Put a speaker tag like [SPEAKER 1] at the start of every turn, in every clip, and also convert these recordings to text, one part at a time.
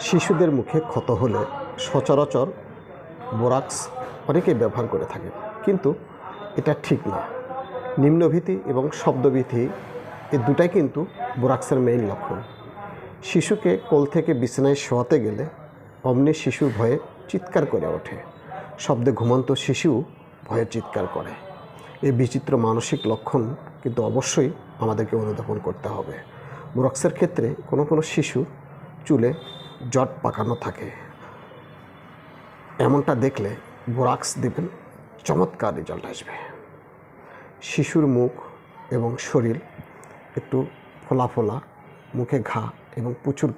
[SPEAKER 1] শিশুদের মুখে ক্ষত হলে সচরাচর বোরাক্স অনেকেই ব্যবহার করে থাকে, কিন্তু এটা ঠিক না। নিম্নভীতি এবং শব্দভীতি এই দুটাই কিন্তু বোরাক্সের মেইন লক্ষণ। শিশুকে কোল থেকে বিছানায় শোয়াতে গেলে অমনি শিশুর ভয়ে চিৎকার করে ওঠে। শব্দে ঘুমন্ত শিশু ভয়ে চিৎকার করে। এই বিচিত্র মানসিক লক্ষণ কিন্তু অবশ্যই আমাদেরকে অনুধাবন করতে হবে। বোরাক্সের ক্ষেত্রে কোনো শিশু চুলে জট পাকানো থাকে, এমনটা দেখলে বোরাক্স দেবেন, চমৎকার রেজাল্ট আসবে। শিশুর মুখ এবং শরীর একটু ফোলা ফোলা, মুখে ঘা এবং প্রচুর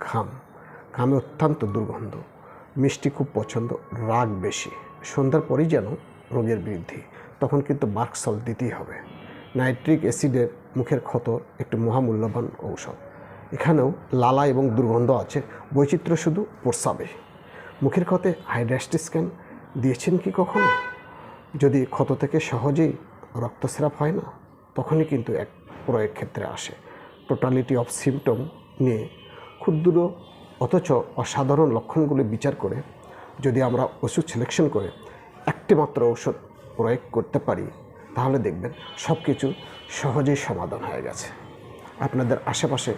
[SPEAKER 1] ঘামে অত্যন্ত দুর্গন্ধ, মিষ্টি খুব পছন্দ, রাগ বেশি, সন্ধ্যার পরই যেন রোগের বৃদ্ধি, তখন কিন্তু বার্ক সল্ট দিতেই হবে। নাইট্রিক অ্যাসিডের মুখের ক্ষতর একটি মহামূল্যবান ঔষধ। এখানেও লালা এবং দুর্গন্ধ আছে, বৈচিত্র্য শুধু প্রস্রাবে। মুখের ক্ষতে হাইড্রাস্টিস্ক্যান দিয়েছেন কি কখনো? যদি ক্ষত থেকে সহজেই রক্তস্রাব হয় না, তখনই কিন্তু এক প্রয়োগ ক্ষেত্রে আসে। টোটালিটি অফ সিমটম নিয়ে ক্ষুদ্র অথচ অসাধারণ লক্ষণগুলি বিচার করে যদি আমরা ওষুধ সিলেকশন করে একটি মাত্র ঔষধ প্রয়োগ করতে পারি, তাহলে দেখবেন সব কিছু সহজেই সমাধান হয়ে গেছে। আপনাদের আশেপাশে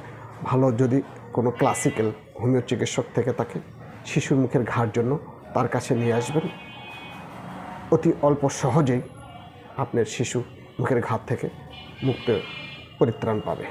[SPEAKER 1] ভালো যদি কোনো ক্লাসিক্যাল হোমিও চিকিৎসক থেকে থাকে, শিশুর মুখের ঘার জন্য তার কাছে নিয়ে আসবেন। অতি অল্প সহজেই আপনার শিশু মুখের ঘা থেকে মুক্ত পরিত্রাণ পাবে।